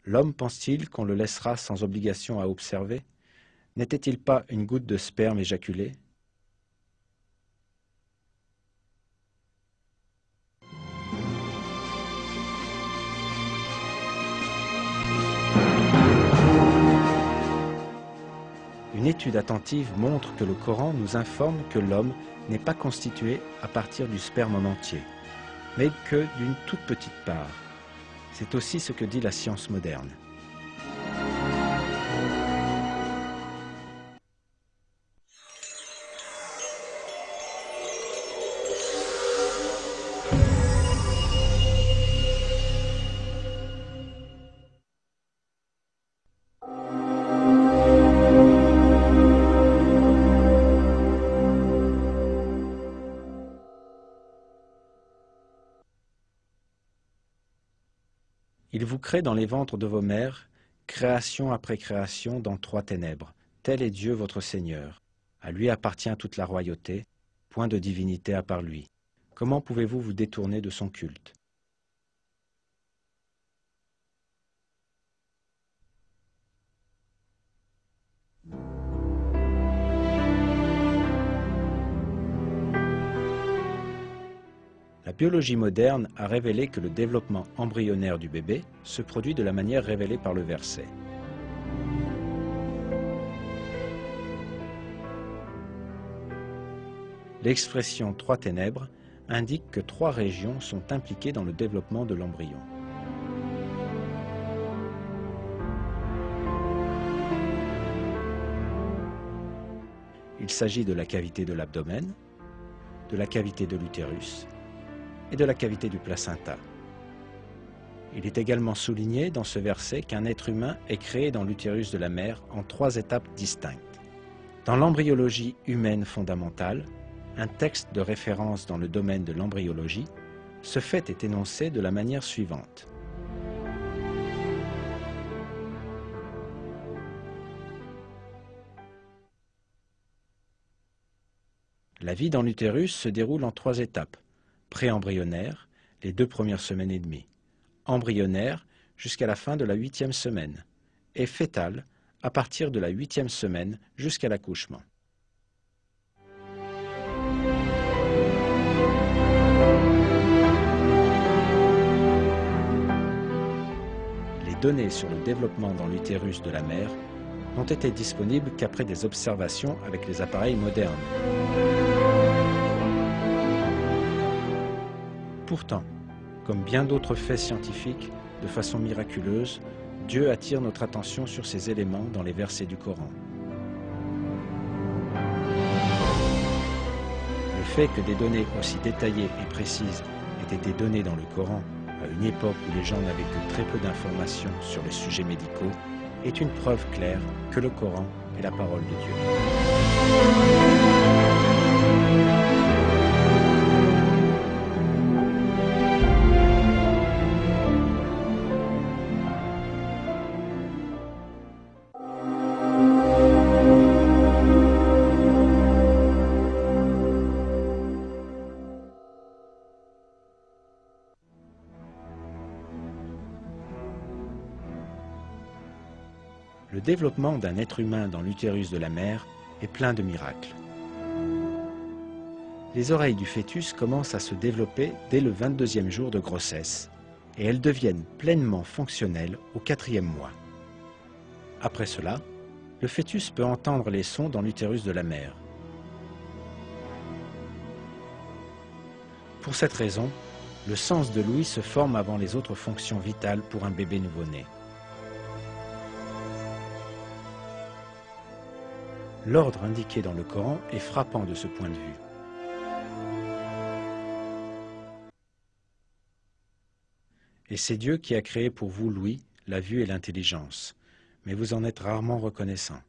L'homme pense-t-il qu'on le laissera sans obligation à observer? N'était-il pas une goutte de sperme éjaculée? Une étude attentive montre que le Coran nous informe que l'homme n'est pas constitué à partir du sperme en entier, mais que d'une toute petite part. C'est aussi ce que dit la science moderne. Il vous crée dans les ventres de vos mères, création après création dans 3 ténèbres. Tel est Dieu votre Seigneur. À lui appartient toute la royauté, point de divinité à part lui. Comment pouvez-vous vous détourner de son culte? La biologie moderne a révélé que le développement embryonnaire du bébé se produit de la manière révélée par le verset. L'expression 3 ténèbres indique que 3 régions sont impliquées dans le développement de l'embryon. Il s'agit de la cavité de l'abdomen, de la cavité de l'utérus et de la cavité du placenta. Il est également souligné dans ce verset qu'un être humain est créé dans l'utérus de la mère en 3 étapes distinctes. Dans l'embryologie humaine fondamentale, un texte de référence dans le domaine de l'embryologie, ce fait est énoncé de la manière suivante. La vie dans l'utérus se déroule en 3 étapes. Pré-embryonnaire, les 2 premières semaines et demie. Embryonnaire, jusqu'à la fin de la 8e semaine. Et fétale, à partir de la 8e semaine jusqu'à l'accouchement. Les données sur le développement dans l'utérus de la mère n'ont été disponibles qu'après des observations avec les appareils modernes. Pourtant, comme bien d'autres faits scientifiques, de façon miraculeuse, Dieu attire notre attention sur ces éléments dans les versets du Coran. Le fait que des données aussi détaillées et précises aient été données dans le Coran à une époque où les gens n'avaient que très peu d'informations sur les sujets médicaux est une preuve claire que le Coran est la parole de Dieu. Le développement d'un être humain dans l'utérus de la mère est plein de miracles. Les oreilles du fœtus commencent à se développer dès le 22e jour de grossesse et elles deviennent pleinement fonctionnelles au 4e mois. Après cela, le fœtus peut entendre les sons dans l'utérus de la mère. Pour cette raison, le sens de l'ouïe se forme avant les autres fonctions vitales pour un bébé nouveau-né. L'ordre indiqué dans le Coran est frappant de ce point de vue. Et c'est Dieu qui a créé pour vous l'ouïe, la vue et l'intelligence, mais vous en êtes rarement reconnaissant.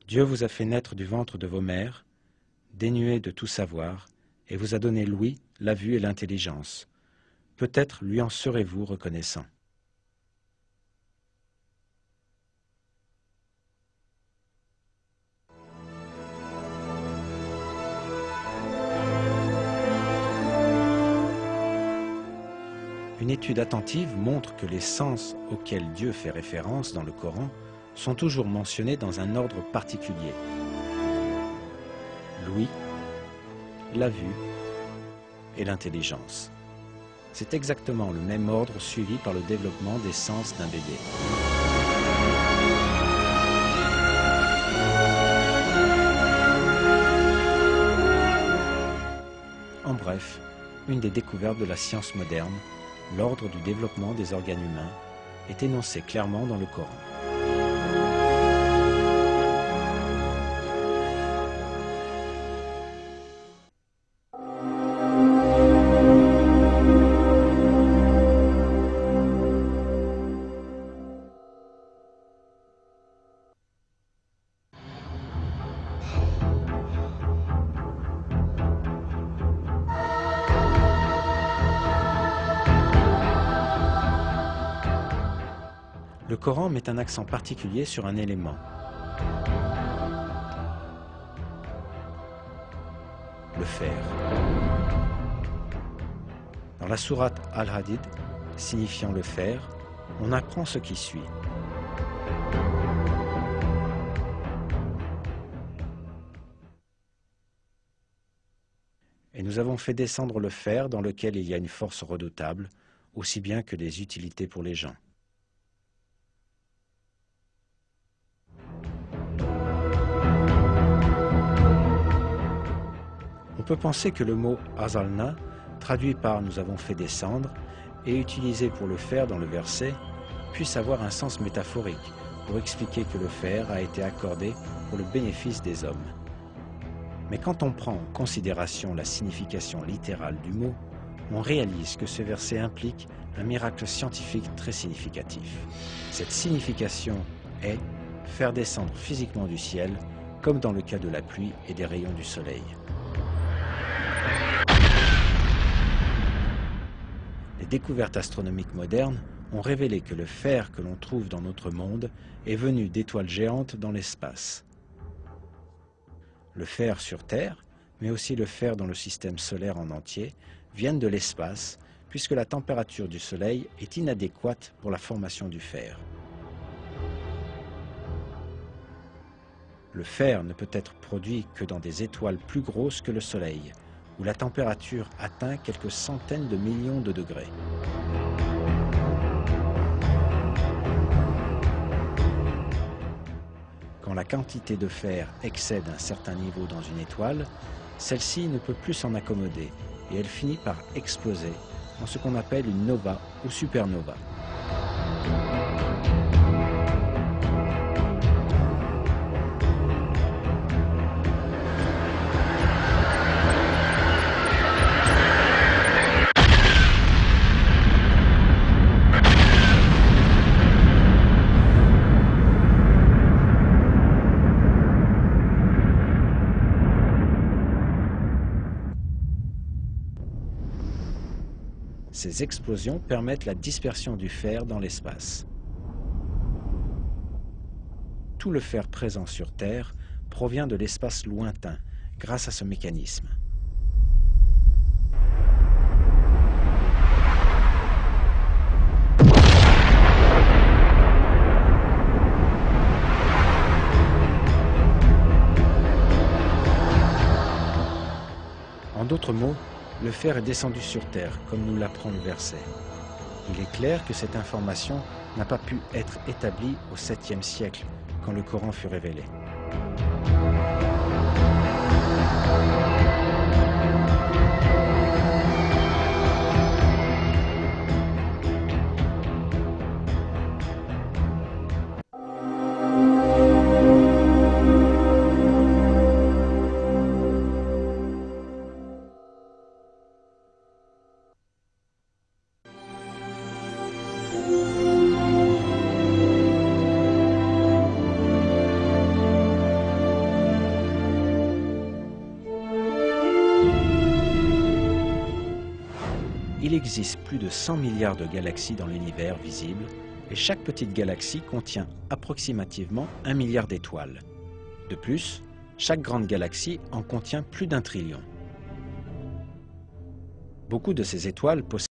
Dieu vous a fait naître du ventre de vos mères, dénué de tout savoir, et vous a donné l'ouïe, la vue et l'intelligence. Peut-être lui en serez-vous reconnaissant. Une étude attentive montre que les sens auxquels Dieu fait référence dans le Coran sont toujours mentionnés dans un ordre particulier. L'ouïe, la vue et l'intelligence. C'est exactement le même ordre suivi par le développement des sens d'un bébé. En bref, une des découvertes de la science moderne, l'ordre du développement des organes humains, est énoncé clairement dans le Coran. Le Coran met un accent particulier sur un élément. Le fer. Dans la sourate Al-Hadid, signifiant le fer, on apprend ce qui suit. Et nous avons fait descendre le fer dans lequel il y a une force redoutable, aussi bien que des utilités pour les gens. On peut penser que le mot « azalna », traduit par « nous avons fait descendre » et utilisé pour le fer dans le verset, puisse avoir un sens métaphorique pour expliquer que le fer a été accordé pour le bénéfice des hommes. Mais quand on prend en considération la signification littérale du mot, on réalise que ce verset implique un miracle scientifique très significatif. Cette signification est faire descendre physiquement du ciel, comme dans le cas de la pluie et des rayons du soleil. Les découvertes astronomiques modernes ont révélé que le fer que l'on trouve dans notre monde est venu d'étoiles géantes dans l'espace. Le fer sur Terre, mais aussi le fer dans le système solaire en entier, viennent de l'espace, puisque la température du Soleil est inadéquate pour la formation du fer. Le fer ne peut être produit que dans des étoiles plus grosses que le Soleil, où la température atteint quelques centaines de millions de degrés. Quand la quantité de fer excède un certain niveau dans une étoile, celle-ci ne peut plus s'en accommoder et elle finit par exploser dans ce qu'on appelle une nova ou supernova. Ces explosions permettent la dispersion du fer dans l'espace. Tout le fer présent sur Terre provient de l'espace lointain grâce à ce mécanisme. En d'autres mots, le fer est descendu sur Terre, comme nous l'apprend le verset. Il est clair que cette information n'a pas pu être établie au 7e siècle, quand le Coran fut révélé. Il existe plus de 100 milliards de galaxies dans l'univers visible et chaque petite galaxie contient approximativement 1 milliard d'étoiles. De plus, chaque grande galaxie en contient plus d'1 trillion. Beaucoup de ces étoiles possèdent